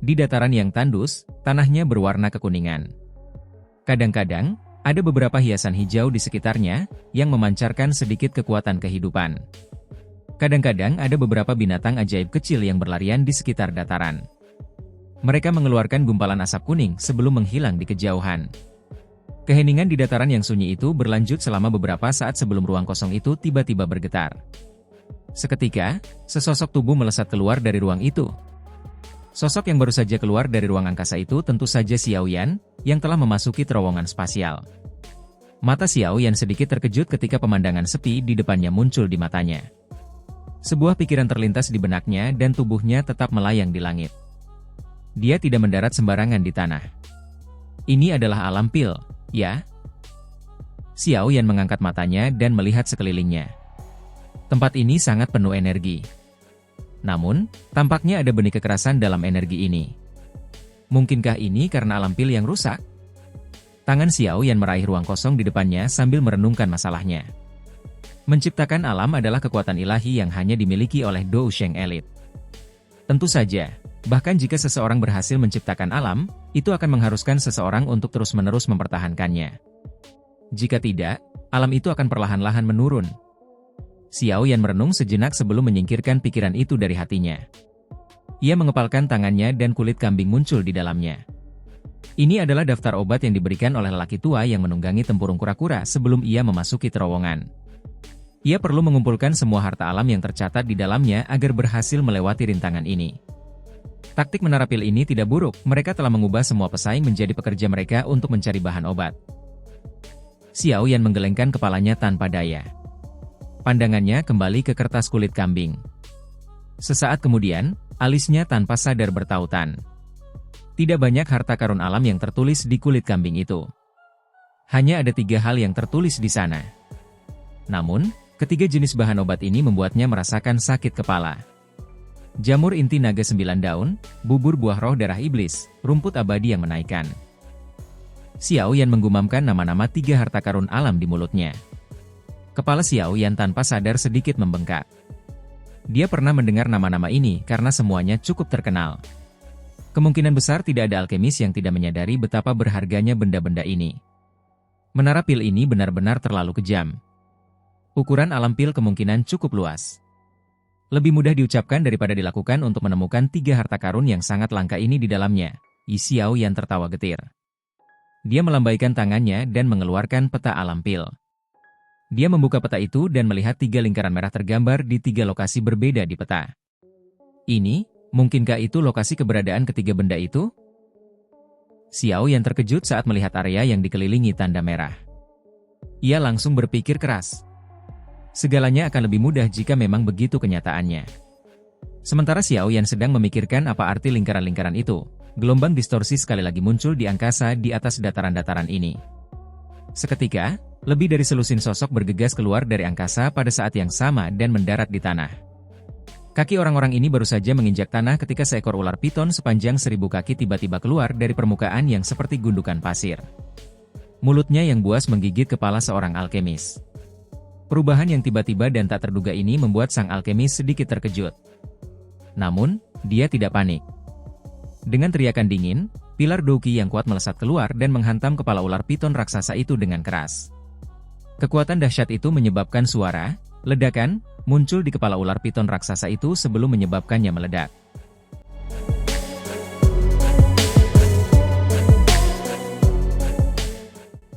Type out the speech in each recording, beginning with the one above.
Di dataran yang tandus, tanahnya berwarna kekuningan. Kadang-kadang, ada beberapa hiasan hijau di sekitarnya, yang memancarkan sedikit kekuatan kehidupan. Kadang-kadang ada beberapa binatang ajaib kecil yang berlarian di sekitar dataran. Mereka mengeluarkan gumpalan asap kuning sebelum menghilang di kejauhan. Keheningan di dataran yang sunyi itu berlanjut selama beberapa saat sebelum ruang kosong itu tiba-tiba bergetar. Seketika, sesosok tubuh melesat keluar dari ruang itu. Sosok yang baru saja keluar dari ruang angkasa itu tentu saja Xiao Yan, yang telah memasuki terowongan spasial. Mata Xiao Yan sedikit terkejut ketika pemandangan sepi di depannya muncul di matanya. Sebuah pikiran terlintas di benaknya dan tubuhnya tetap melayang di langit. Dia tidak mendarat sembarangan di tanah. Ini adalah alam pil, ya? Xiao Yan mengangkat matanya dan melihat sekelilingnya. Tempat ini sangat penuh energi. Namun, tampaknya ada benih kekerasan dalam energi ini. Mungkinkah ini karena alam pil yang rusak? Tangan Xiao Yan meraih ruang kosong di depannya sambil merenungkan masalahnya. Menciptakan alam adalah kekuatan ilahi yang hanya dimiliki oleh Dou Sheng Elite. Tentu saja, bahkan jika seseorang berhasil menciptakan alam, itu akan mengharuskan seseorang untuk terus-menerus mempertahankannya. Jika tidak, alam itu akan perlahan-lahan menurun. Xiao Yan merenung sejenak sebelum menyingkirkan pikiran itu dari hatinya. Ia mengepalkan tangannya dan kulit kambing muncul di dalamnya. Ini adalah daftar obat yang diberikan oleh lelaki tua yang menunggangi tempurung kura-kura sebelum ia memasuki terowongan. Ia perlu mengumpulkan semua harta alam yang tercatat di dalamnya agar berhasil melewati rintangan ini. Taktik menara pil ini tidak buruk, mereka telah mengubah semua pesaing menjadi pekerja mereka untuk mencari bahan obat. Xiao Yan menggelengkan kepalanya tanpa daya. Pandangannya kembali ke kertas kulit kambing. Sesaat kemudian, alisnya tanpa sadar bertautan. Tidak banyak harta karun alam yang tertulis di kulit kambing itu. Hanya ada 3 hal yang tertulis di sana. Namun, ketiga jenis bahan obat ini membuatnya merasakan sakit kepala. Jamur inti naga 9 daun, bubur buah roh darah iblis, rumput abadi yang menaikkan. Xiao Yan menggumamkan nama-nama 3 harta karun alam di mulutnya. Kepala Xiao Yan tanpa sadar sedikit membengkak. Dia pernah mendengar nama-nama ini karena semuanya cukup terkenal. Kemungkinan besar tidak ada alkemis yang tidak menyadari betapa berharganya benda-benda ini. Menara pil ini benar-benar terlalu kejam. Ukuran alam pil kemungkinan cukup luas. Lebih mudah diucapkan daripada dilakukan untuk menemukan 3 harta karun yang sangat langka ini di dalamnya. Yi Xiao Yan tertawa getir. Dia melambaikan tangannya dan mengeluarkan peta alam pil. Dia membuka peta itu dan melihat 3 lingkaran merah tergambar di 3 lokasi berbeda di peta. Ini, mungkinkah itu lokasi keberadaan ketiga benda itu? Xiao Yan terkejut saat melihat area yang dikelilingi tanda merah. Ia langsung berpikir keras. Segalanya akan lebih mudah jika memang begitu kenyataannya. Sementara Xiao Yan sedang memikirkan apa arti lingkaran-lingkaran itu, gelombang distorsi sekali lagi muncul di angkasa di atas dataran-dataran ini. Seketika, lebih dari selusin sosok bergegas keluar dari angkasa pada saat yang sama dan mendarat di tanah. Kaki orang-orang ini baru saja menginjak tanah ketika seekor ular piton sepanjang 1000 kaki tiba-tiba keluar dari permukaan yang seperti gundukan pasir. Mulutnya yang buas menggigit kepala seorang alkemis. Perubahan yang tiba-tiba dan tak terduga ini membuat sang alkemis sedikit terkejut. Namun, dia tidak panik. Dengan teriakan dingin, pilar Douki yang kuat melesat keluar dan menghantam kepala ular piton raksasa itu dengan keras. Kekuatan dahsyat itu menyebabkan suara, ledakan, muncul di kepala ular piton raksasa itu sebelum menyebabkannya meledak.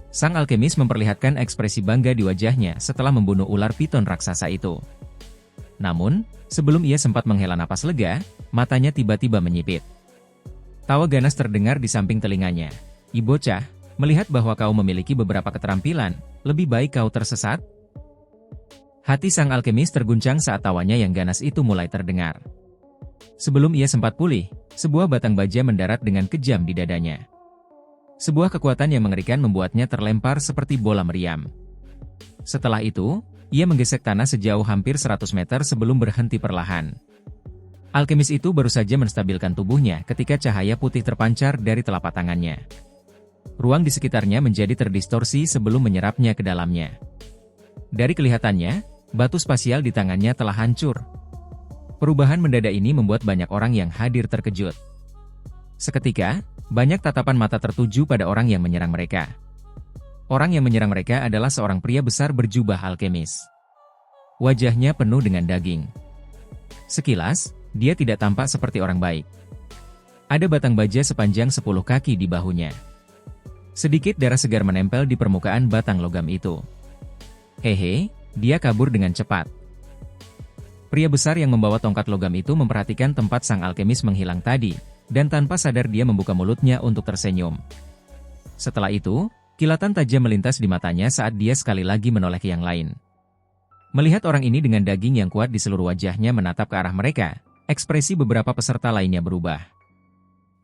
Sang alkemis memperlihatkan ekspresi bangga di wajahnya setelah membunuh ular piton raksasa itu. Namun, sebelum ia sempat menghela napas lega, matanya tiba-tiba menyipit. Tawa ganas terdengar di samping telinganya. "Bocah, melihat bahwa kau memiliki beberapa keterampilan, lebih baik kau tersesat?" Hati sang alkemis terguncang saat tawanya yang ganas itu mulai terdengar. Sebelum ia sempat pulih, sebuah batang baja mendarat dengan kejam di dadanya. Sebuah kekuatan yang mengerikan membuatnya terlempar seperti bola meriam. Setelah itu, ia menggesek tanah sejauh hampir 100 meter sebelum berhenti perlahan. Alkemis itu baru saja menstabilkan tubuhnya ketika cahaya putih terpancar dari telapak tangannya. Ruang di sekitarnya menjadi terdistorsi sebelum menyerapnya ke dalamnya. Dari kelihatannya, batu spasial di tangannya telah hancur. Perubahan mendadak ini membuat banyak orang yang hadir terkejut. Seketika, banyak tatapan mata tertuju pada orang yang menyerang mereka. Orang yang menyerang mereka adalah seorang pria besar berjubah alkemis. Wajahnya penuh dengan daging. Sekilas, dia tidak tampak seperti orang baik. Ada batang baja sepanjang 10 kaki di bahunya. Sedikit darah segar menempel di permukaan batang logam itu. Hehe, dia kabur dengan cepat. Pria besar yang membawa tongkat logam itu memperhatikan tempat sang alkemis menghilang tadi, dan tanpa sadar dia membuka mulutnya untuk tersenyum. Setelah itu, kilatan tajam melintas di matanya saat dia sekali lagi menoleh ke yang lain. Melihat orang ini dengan daging yang kuat di seluruh wajahnya menatap ke arah mereka, ekspresi beberapa peserta lainnya berubah.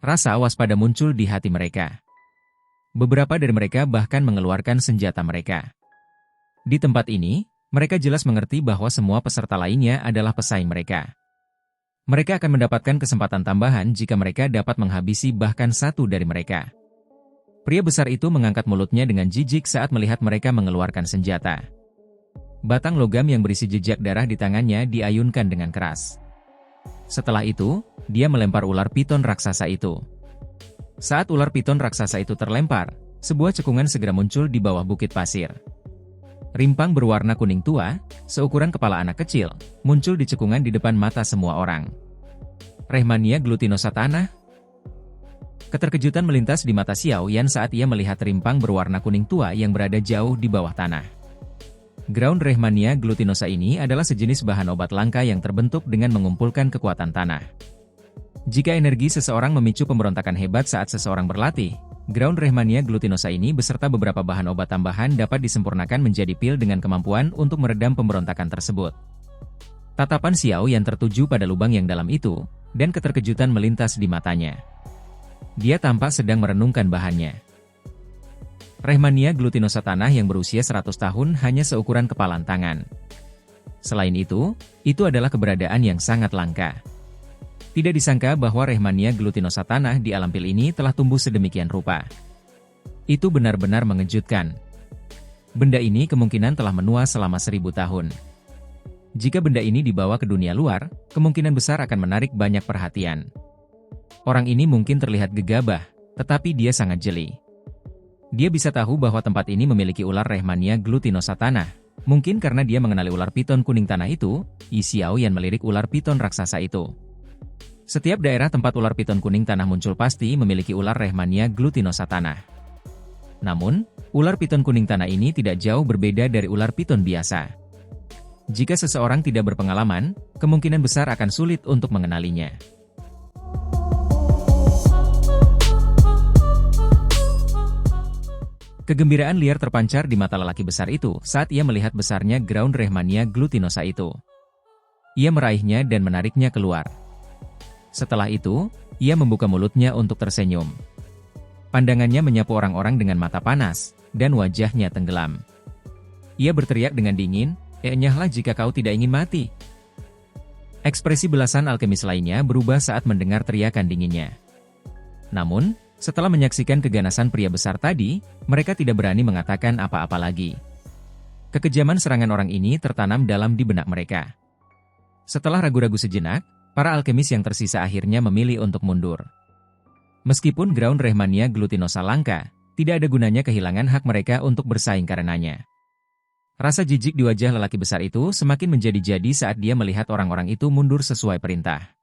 Rasa waspada muncul di hati mereka. Beberapa dari mereka bahkan mengeluarkan senjata mereka. Di tempat ini, mereka jelas mengerti bahwa semua peserta lainnya adalah pesaing mereka. Mereka akan mendapatkan kesempatan tambahan jika mereka dapat menghabisi bahkan satu dari mereka. Pria besar itu mengangkat mulutnya dengan jijik saat melihat mereka mengeluarkan senjata. Batang logam yang berisi jejak darah di tangannya diayunkan dengan keras. Setelah itu, dia melempar ular piton raksasa itu. Saat ular piton raksasa itu terlempar, sebuah cekungan segera muncul di bawah bukit pasir. Rimpang berwarna kuning tua, seukuran kepala anak kecil, muncul di cekungan di depan mata semua orang. Rehmania glutinosa tanah. Keterkejutan melintas di mata Xiao Yan saat ia melihat rimpang berwarna kuning tua yang berada jauh di bawah tanah. Ground Rehmania glutinosa ini adalah sejenis bahan obat langka yang terbentuk dengan mengumpulkan kekuatan tanah. Jika energi seseorang memicu pemberontakan hebat saat seseorang berlatih, Ground Rehmania glutinosa ini beserta beberapa bahan obat tambahan dapat disempurnakan menjadi pil dengan kemampuan untuk meredam pemberontakan tersebut. Tatapan Xiao yang tertuju pada lubang yang dalam itu, dan keterkejutan melintas di matanya. Dia tampak sedang merenungkan bahannya. Rehmania glutinosa tanah yang berusia 100 tahun hanya seukuran kepalan tangan. Selain itu adalah keberadaan yang sangat langka. Tidak disangka bahwa Rehmania glutinosa tanah di alam pil ini telah tumbuh sedemikian rupa. Itu benar-benar mengejutkan. Benda ini kemungkinan telah menua selama 1000 tahun. Jika benda ini dibawa ke dunia luar, kemungkinan besar akan menarik banyak perhatian. Orang ini mungkin terlihat gegabah, tetapi dia sangat jeli. Dia bisa tahu bahwa tempat ini memiliki ular Rehmania glutinosa tanah. Mungkin karena dia mengenali ular piton kuning tanah itu, Yi Xiao Yan melirik ular piton raksasa itu. Setiap daerah tempat ular piton kuning tanah muncul pasti memiliki ular Rehmania glutinosa tanah. Namun, ular piton kuning tanah ini tidak jauh berbeda dari ular piton biasa. Jika seseorang tidak berpengalaman, kemungkinan besar akan sulit untuk mengenalinya. Kegembiraan liar terpancar di mata lelaki besar itu saat ia melihat besarnya Ground Rehmania glutinosa itu. Ia meraihnya dan menariknya keluar. Setelah itu, ia membuka mulutnya untuk tersenyum. Pandangannya menyapu orang-orang dengan mata panas, dan wajahnya tenggelam. Ia berteriak dengan dingin, "Enyahlah jika kau tidak ingin mati." Ekspresi belasan alkemis lainnya berubah saat mendengar teriakan dinginnya. Namun, setelah menyaksikan keganasan pria besar tadi, mereka tidak berani mengatakan apa-apa lagi. Kekejaman serangan orang ini tertanam dalam di benak mereka. Setelah ragu-ragu sejenak, para alkemis yang tersisa akhirnya memilih untuk mundur. Meskipun Ground Rehmania glutinosa langka, tidak ada gunanya kehilangan hak mereka untuk bersaing karenanya. Rasa jijik di wajah lelaki besar itu semakin menjadi-jadi saat dia melihat orang-orang itu mundur sesuai perintah.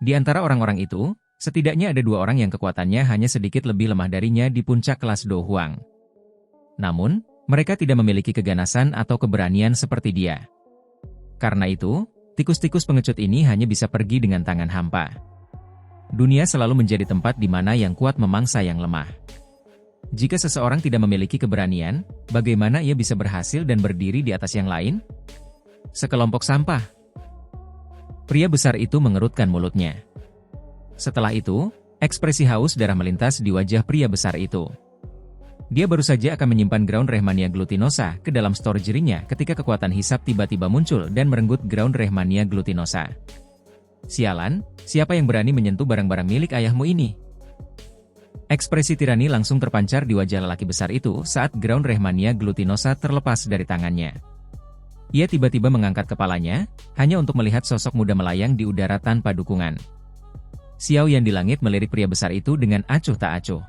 Di antara orang-orang itu, setidaknya ada 2 orang yang kekuatannya hanya sedikit lebih lemah darinya di puncak kelas Do Huang. Namun, mereka tidak memiliki keganasan atau keberanian seperti dia. Karena itu, tikus-tikus pengecut ini hanya bisa pergi dengan tangan hampa. Dunia selalu menjadi tempat di mana yang kuat memangsa yang lemah. Jika seseorang tidak memiliki keberanian, bagaimana ia bisa berhasil dan berdiri di atas yang lain? Sekelompok sampah. Pria besar itu mengerutkan mulutnya. Setelah itu, ekspresi haus darah melintas di wajah pria besar itu. Dia baru saja akan menyimpan Ground Rehmania glutinosa ke dalam storage-nya ketika kekuatan hisap tiba-tiba muncul dan merenggut Ground Rehmania glutinosa. Sialan, siapa yang berani menyentuh barang-barang milik ayahmu ini? Ekspresi tirani langsung terpancar di wajah lelaki besar itu saat Ground Rehmania glutinosa terlepas dari tangannya. Ia tiba-tiba mengangkat kepalanya, hanya untuk melihat sosok muda melayang di udara tanpa dukungan. Xiao Yan di langit melirik pria besar itu dengan acuh tak acuh.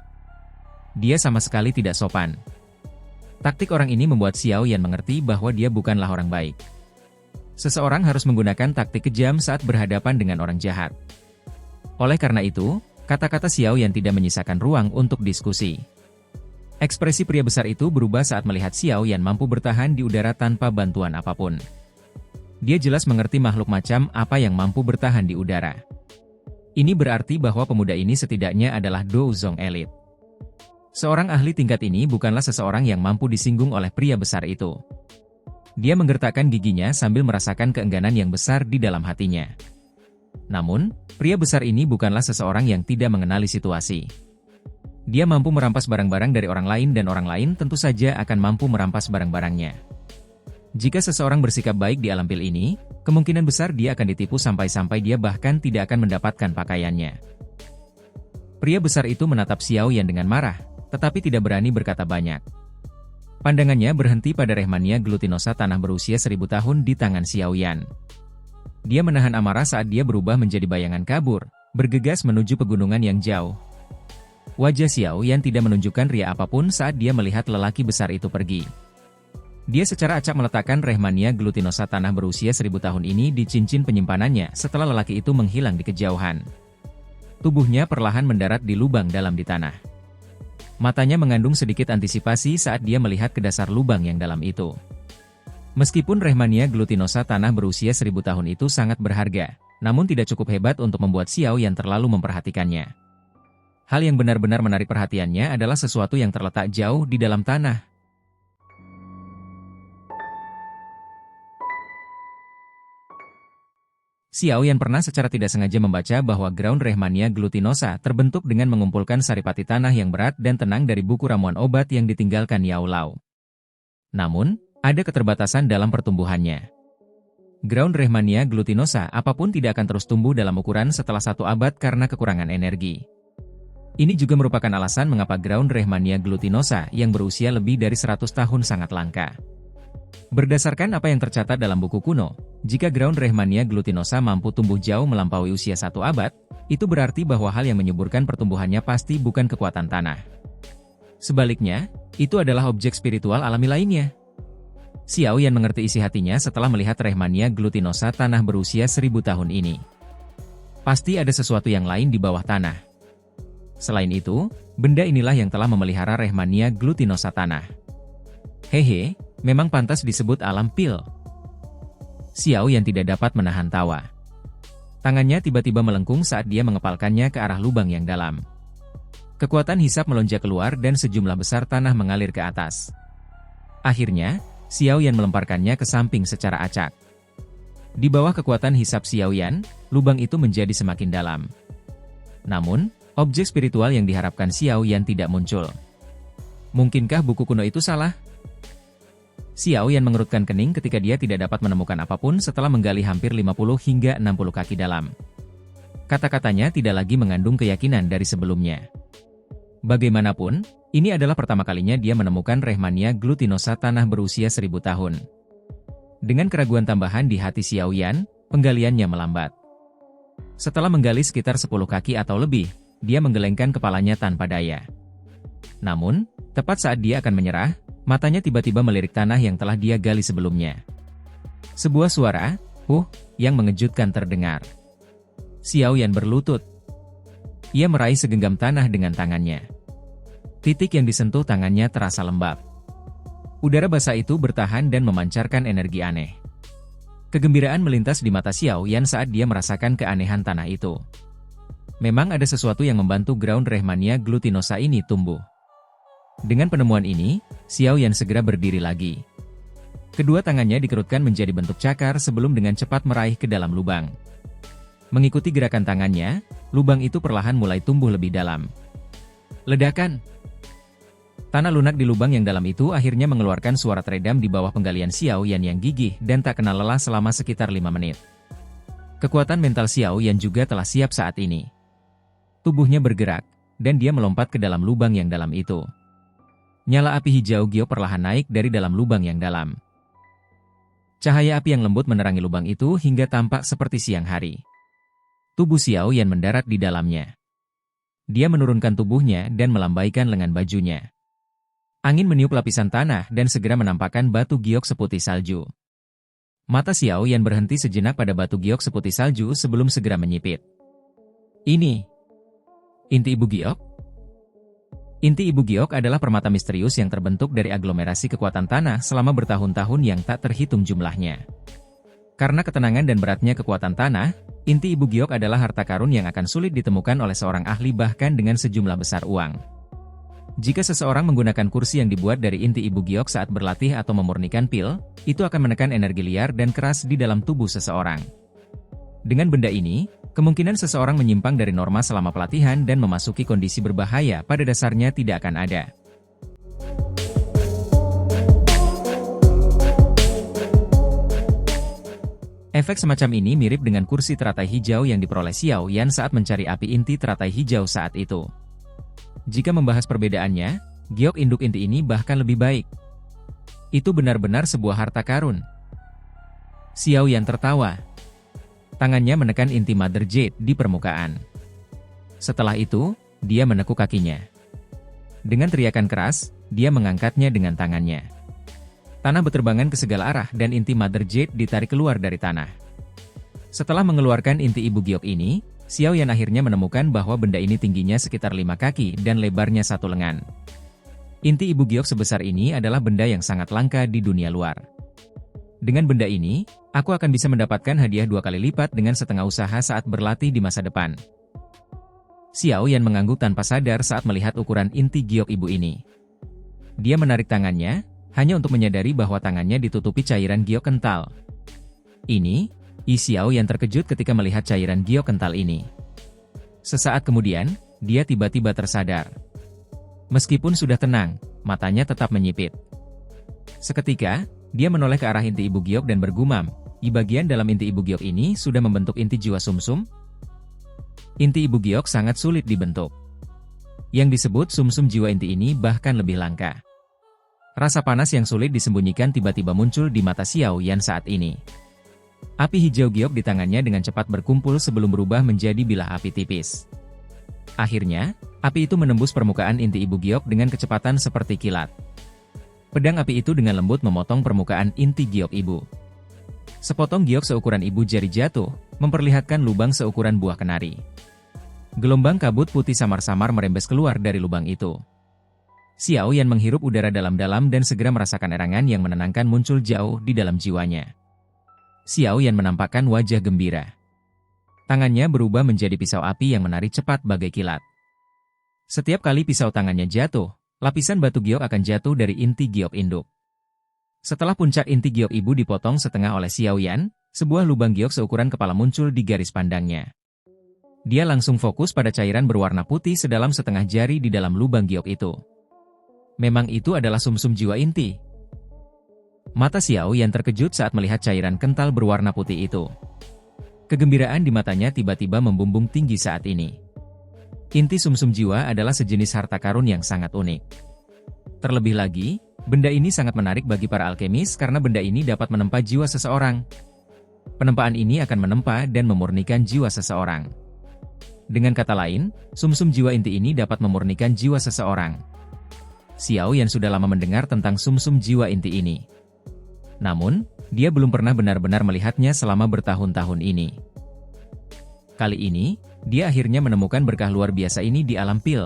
Dia sama sekali tidak sopan. Taktik orang ini membuat Xiao Yan mengerti bahwa dia bukanlah orang baik. Seseorang harus menggunakan taktik kejam saat berhadapan dengan orang jahat. Oleh karena itu, kata-kata Xiao Yan tidak menyisakan ruang untuk diskusi. Ekspresi pria besar itu berubah saat melihat Xiao Yan mampu bertahan di udara tanpa bantuan apapun. Dia jelas mengerti makhluk macam apa yang mampu bertahan di udara. Ini berarti bahwa pemuda ini setidaknya adalah Douzong elit. Seorang ahli tingkat ini bukanlah seseorang yang mampu disinggung oleh pria besar itu. Dia menggertakkan giginya sambil merasakan keengganan yang besar di dalam hatinya. Namun, pria besar ini bukanlah seseorang yang tidak mengenali situasi. Dia mampu merampas barang-barang dari orang lain dan orang lain tentu saja akan mampu merampas barang-barangnya. Jika seseorang bersikap baik di alam pil ini, kemungkinan besar dia akan ditipu sampai-sampai dia bahkan tidak akan mendapatkan pakaiannya. Pria besar itu menatap Xiao Yan dengan marah, tetapi tidak berani berkata banyak. Pandangannya berhenti pada Rehmania glutinosa tanah berusia 1000 tahun di tangan Xiao Yan. Dia menahan amarah saat dia berubah menjadi bayangan kabur, bergegas menuju pegunungan yang jauh. Wajah Xiao Yan tidak menunjukkan ria apapun saat dia melihat lelaki besar itu pergi. Dia secara acak meletakkan Rehmania glutinosa tanah berusia 1000 tahun ini di cincin penyimpanannya setelah lelaki itu menghilang di kejauhan. Tubuhnya perlahan mendarat di lubang dalam di tanah. Matanya mengandung sedikit antisipasi saat dia melihat ke dasar lubang yang dalam itu. Meskipun Rehmania glutinosa tanah berusia 1000 tahun itu sangat berharga, namun tidak cukup hebat untuk membuat Xiao Yan terlalu memperhatikannya. Hal yang benar-benar menarik perhatiannya adalah sesuatu yang terletak jauh di dalam tanah. Xiao Yan pernah secara tidak sengaja membaca bahwa ground Rehmania glutinosa terbentuk dengan mengumpulkan saripati tanah yang berat dan tenang dari buku ramuan obat yang ditinggalkan Yao Lao. Namun, ada keterbatasan dalam pertumbuhannya. Ground Rehmania glutinosa apapun tidak akan terus tumbuh dalam ukuran setelah 1 abad karena kekurangan energi. Ini juga merupakan alasan mengapa ground Rehmania glutinosa yang berusia lebih dari 100 tahun sangat langka. Berdasarkan apa yang tercatat dalam buku kuno, jika ground Rehmania glutinosa mampu tumbuh jauh melampaui usia 1 abad, itu berarti bahwa hal yang menyuburkan pertumbuhannya pasti bukan kekuatan tanah. Sebaliknya, itu adalah objek spiritual alami lainnya. Xiao Yan mengerti isi hatinya setelah melihat Rehmania glutinosa tanah berusia 1000 tahun ini. Pasti ada sesuatu yang lain di bawah tanah. Selain itu, benda inilah yang telah memelihara Rehmania glutinosa tanah. Hehe, memang pantas disebut alam pil. Xiao Yan tidak dapat menahan tawa. Tangannya tiba-tiba melengkung saat dia mengepalkannya ke arah lubang yang dalam. Kekuatan hisap melonjak keluar dan sejumlah besar tanah mengalir ke atas. Akhirnya, Xiao Yan melemparkannya ke samping secara acak. Di bawah kekuatan hisap Xiao Yan, lubang itu menjadi semakin dalam. Namun, objek spiritual yang diharapkan Xiao Yan tidak muncul. Mungkinkah buku kuno itu salah? Xiao Yan mengerutkan kening ketika dia tidak dapat menemukan apapun setelah menggali hampir 50 hingga 60 kaki dalam. Kata-katanya tidak lagi mengandung keyakinan dari sebelumnya. Bagaimanapun, ini adalah pertama kalinya dia menemukan Rehmania glutinosa tanah berusia 1000 tahun. Dengan keraguan tambahan di hati Xiao Yan, penggaliannya melambat. Setelah menggali sekitar 10 kaki atau lebih, dia menggelengkan kepalanya tanpa daya. Namun, tepat saat dia akan menyerah, matanya tiba-tiba melirik tanah yang telah dia gali sebelumnya. Sebuah suara, yang mengejutkan terdengar. Xiao Yan berlutut. Ia meraih segenggam tanah dengan tangannya. Titik yang disentuh tangannya terasa lembab. Udara basah itu bertahan dan memancarkan energi aneh. Kegembiraan melintas di mata Xiao Yan saat dia merasakan keanehan tanah itu. Memang ada sesuatu yang membantu ground Rehmania glutinosa ini tumbuh. Dengan penemuan ini, Xiao Yan segera berdiri lagi. Kedua tangannya dikerutkan menjadi bentuk cakar sebelum dengan cepat meraih ke dalam lubang. Mengikuti gerakan tangannya, lubang itu perlahan mulai tumbuh lebih dalam. Ledakan! Tanah lunak di lubang yang dalam itu akhirnya mengeluarkan suara teredam di bawah penggalian Xiao Yan yang gigih dan tak kenal lelah selama sekitar 5 menit. Kekuatan mental Xiao Yan juga telah siap saat ini. Tubuhnya bergerak, dan dia melompat ke dalam lubang yang dalam itu. Nyala api hijau Gio perlahan naik dari dalam lubang yang dalam. Cahaya api yang lembut menerangi lubang itu hingga tampak seperti siang hari. Tubuh Xiao Yan mendarat di dalamnya. Dia menurunkan tubuhnya dan melambaikan lengan bajunya. Angin meniup lapisan tanah dan segera menampakkan batu giok seputih salju. Mata Xiao Yan berhenti sejenak pada batu giok seputih salju sebelum segera menyipit. Ini inti ibu giok? Inti ibu giok adalah permata misterius yang terbentuk dari aglomerasi kekuatan tanah selama bertahun-tahun yang tak terhitung jumlahnya. Karena ketenangan dan beratnya kekuatan tanah, inti ibu giok adalah harta karun yang akan sulit ditemukan oleh seorang ahli bahkan dengan sejumlah besar uang. Jika seseorang menggunakan kursi yang dibuat dari inti ibu giok saat berlatih atau memurnikan pil, itu akan menekan energi liar dan keras di dalam tubuh seseorang. Dengan benda ini, kemungkinan seseorang menyimpang dari norma selama pelatihan dan memasuki kondisi berbahaya pada dasarnya tidak akan ada. Efek semacam ini mirip dengan kursi teratai hijau yang diperoleh Xiao Yan saat mencari api inti teratai hijau saat itu. Jika membahas perbedaannya, giok induk inti ini bahkan lebih baik. Itu benar-benar sebuah harta karun. Xiao Yan tertawa. Tangannya menekan inti Mother Jade di permukaan. Setelah itu, dia menekuk kakinya. Dengan teriakan keras, dia mengangkatnya dengan tangannya. Tanah berterbangan ke segala arah dan inti Mother Jade ditarik keluar dari tanah. Setelah mengeluarkan inti ibu giok ini, Xiao Yan akhirnya menemukan bahwa benda ini tingginya sekitar 5 kaki dan lebarnya 1 lengan. Inti ibu giok sebesar ini adalah benda yang sangat langka di dunia luar. Dengan benda ini, aku akan bisa mendapatkan hadiah 2 kali lipat dengan setengah usaha saat berlatih di masa depan. Xiao Yan mengangguk tanpa sadar saat melihat ukuran inti giok ibu ini. Dia menarik tangannya, hanya untuk menyadari bahwa tangannya ditutupi cairan giok kental. Ini, Xiao Yan terkejut ketika melihat cairan giok kental ini. Sesaat kemudian, dia tiba-tiba tersadar. Meskipun sudah tenang, matanya tetap menyipit. Seketika, dia menoleh ke arah inti ibu giok dan bergumam, di bagian dalam inti ibu giok ini sudah membentuk inti jiwa sumsum? Inti ibu giok sangat sulit dibentuk. Yang disebut sumsum jiwa inti ini bahkan lebih langka. Rasa panas yang sulit disembunyikan tiba-tiba muncul di mata Xiao Yan saat ini. Api hijau giok di tangannya dengan cepat berkumpul sebelum berubah menjadi bilah api tipis. Akhirnya, api itu menembus permukaan inti ibu giok dengan kecepatan seperti kilat. Pedang api itu dengan lembut memotong permukaan inti giok ibu. Sepotong giok seukuran ibu jari jatuh, memperlihatkan lubang seukuran buah kenari. Gelombang kabut putih samar-samar merembes keluar dari lubang itu. Xiao Yan menghirup udara dalam-dalam dan segera merasakan erangan yang menenangkan muncul jauh di dalam jiwanya. Xiao Yan menampakkan wajah gembira. Tangannya berubah menjadi pisau api yang menari cepat bagai kilat. Setiap kali pisau tangannya jatuh, lapisan batu giok akan jatuh dari inti giok induk. Setelah puncak inti giok ibu dipotong setengah oleh Xiao Yan, sebuah lubang giok seukuran kepala muncul di garis pandangnya. Dia langsung fokus pada cairan berwarna putih sedalam setengah jari di dalam lubang giok itu. Memang itu adalah sumsum jiwa inti. Mata Xiao Yan terkejut saat melihat cairan kental berwarna putih itu. Kegembiraan di matanya tiba-tiba membumbung tinggi saat ini. Inti sumsum jiwa adalah sejenis harta karun yang sangat unik. Terlebih lagi, benda ini sangat menarik bagi para alkemis karena benda ini dapat menempa jiwa seseorang. Penempaan ini akan menempa dan memurnikan jiwa seseorang. Dengan kata lain, sumsum jiwa inti ini dapat memurnikan jiwa seseorang. Xiao Yan sudah lama mendengar tentang sumsum jiwa inti ini. Namun, dia belum pernah benar-benar melihatnya selama bertahun-tahun ini. Kali ini, dia akhirnya menemukan berkah luar biasa ini di alam pil.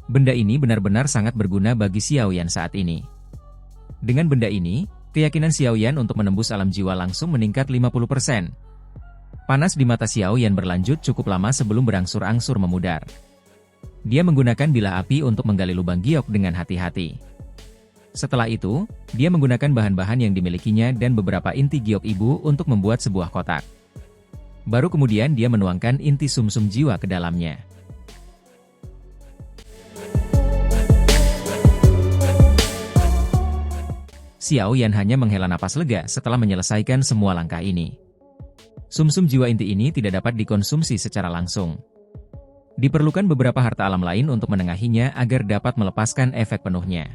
Benda ini benar-benar sangat berguna bagi Xiao Yan saat ini. Dengan benda ini, keyakinan Xiao Yan untuk menembus alam jiwa langsung meningkat 50%. Panas di mata Xiao Yan berlanjut cukup lama sebelum berangsur-angsur memudar. Dia menggunakan bilah api untuk menggali lubang giok dengan hati-hati. Setelah itu, dia menggunakan bahan-bahan yang dimilikinya dan beberapa inti giok ibu untuk membuat sebuah kotak. Baru kemudian dia menuangkan inti sumsum jiwa ke dalamnya. Xiao Yan hanya menghela napas lega setelah menyelesaikan semua langkah ini. Sumsum jiwa inti ini tidak dapat dikonsumsi secara langsung. Diperlukan beberapa harta alam lain untuk menengahinya agar dapat melepaskan efek penuhnya.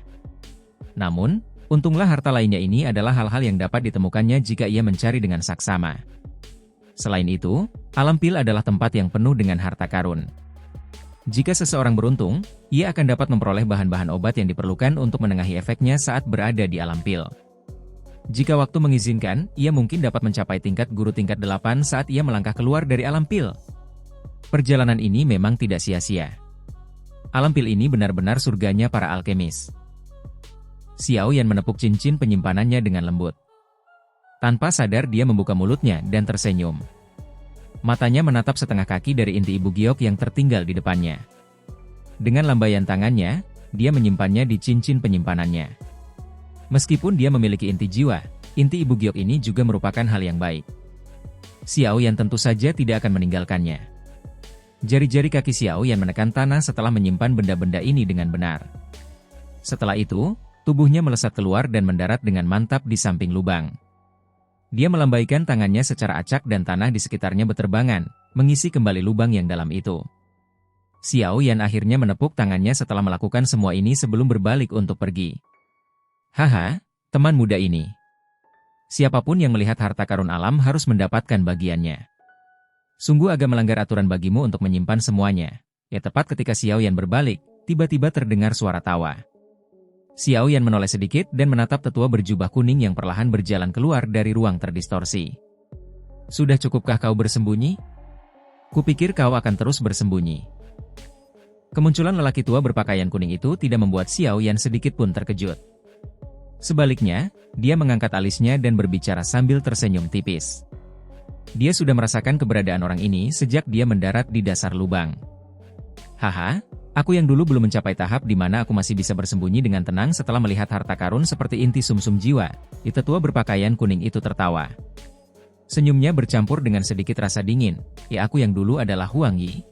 Namun, untunglah harta lainnya ini adalah hal-hal yang dapat ditemukannya jika ia mencari dengan saksama. Selain itu, alam pil adalah tempat yang penuh dengan harta karun. Jika seseorang beruntung, ia akan dapat memperoleh bahan-bahan obat yang diperlukan untuk menengahi efeknya saat berada di alam pil. Jika waktu mengizinkan, ia mungkin dapat mencapai tingkat guru tingkat 8 saat ia melangkah keluar dari alam pil. Perjalanan ini memang tidak sia-sia. Alam pil ini benar-benar surganya para alkemis. Xiao Yan menepuk cincin penyimpanannya dengan lembut. Tanpa sadar dia membuka mulutnya dan tersenyum. Matanya menatap setengah kaki dari inti Ibu Giok yang tertinggal di depannya. Dengan lambaian tangannya, dia menyimpannya di cincin penyimpanannya. Meskipun dia memiliki inti jiwa, inti Ibu Giok ini juga merupakan hal yang baik. Xiao Yan tentu saja tidak akan meninggalkannya. Jari-jari kaki Xiao Yan menekan tanah setelah menyimpan benda-benda ini dengan benar. Setelah itu, tubuhnya melesat keluar dan mendarat dengan mantap di samping lubang. Dia melambaikan tangannya secara acak dan tanah di sekitarnya berterbangan, mengisi kembali lubang yang dalam itu. Xiao Yan akhirnya menepuk tangannya setelah melakukan semua ini sebelum berbalik untuk pergi. Haha, teman muda ini. Siapapun yang melihat harta karun alam harus mendapatkan bagiannya. Sungguh agak melanggar aturan bagimu untuk menyimpan semuanya. Ya tepat ketika Xiao Yan berbalik, tiba-tiba terdengar suara tawa. Xiao Yan menoleh sedikit dan menatap tetua berjubah kuning yang perlahan berjalan keluar dari ruang terdistorsi. Sudah cukupkah kau bersembunyi? Kupikir kau akan terus bersembunyi. Kemunculan lelaki tua berpakaian kuning itu tidak membuat Xiao Yan sedikit pun terkejut. Sebaliknya, dia mengangkat alisnya dan berbicara sambil tersenyum tipis. Dia sudah merasakan keberadaan orang ini sejak dia mendarat di dasar lubang. Haha. Aku yang dulu belum mencapai tahap di mana aku masih bisa bersembunyi dengan tenang setelah melihat harta karun seperti inti sumsum jiwa. Tetua berpakaian kuning itu tertawa. Senyumnya bercampur dengan sedikit rasa dingin. Ya aku yang dulu adalah Huang Yi.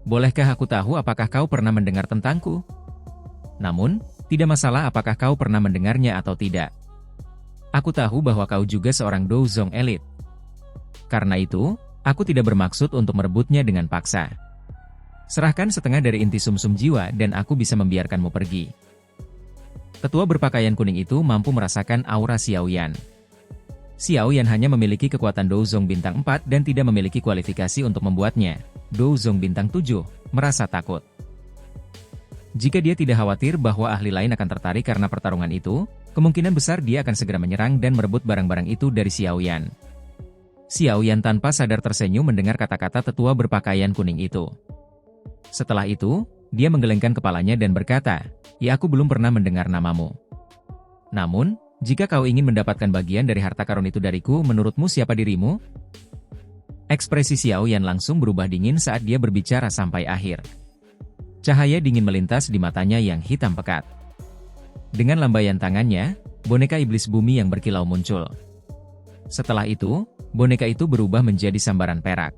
Bolehkah aku tahu apakah kau pernah mendengar tentangku? Namun, tidak masalah apakah kau pernah mendengarnya atau tidak. Aku tahu bahwa kau juga seorang Douzong elit. Karena itu, aku tidak bermaksud untuk merebutnya dengan paksa. Serahkan setengah dari inti sumsum jiwa dan aku bisa membiarkanmu pergi. Tetua berpakaian kuning itu mampu merasakan aura Xiao Yan. Xiao Yan hanya memiliki kekuatan Douzong bintang 4 dan tidak memiliki kualifikasi untuk membuatnya. Douzong bintang 7 merasa takut. Jika dia tidak khawatir bahwa ahli lain akan tertarik karena pertarungan itu, kemungkinan besar dia akan segera menyerang dan merebut barang-barang itu dari Xiao Yan. Xiao Yan tanpa sadar tersenyum mendengar kata-kata tetua berpakaian kuning itu. Setelah itu, dia menggelengkan kepalanya dan berkata, "Ya aku belum pernah mendengar namamu. Namun, jika kau ingin mendapatkan bagian dari harta karun itu dariku, menurutmu siapa dirimu?" Ekspresi Xiao Yan langsung berubah dingin saat dia berbicara sampai akhir. Cahaya dingin melintas di matanya yang hitam pekat. Dengan lambaian tangannya, boneka iblis bumi yang berkilau muncul. Setelah itu, boneka itu berubah menjadi sambaran perak.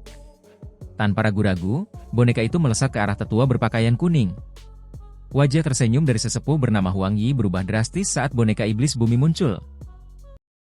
Tanpa ragu-ragu, boneka itu melesat ke arah tetua berpakaian kuning. Wajah tersenyum dari sesepuh bernama Huang Yi berubah drastis saat boneka iblis bumi muncul.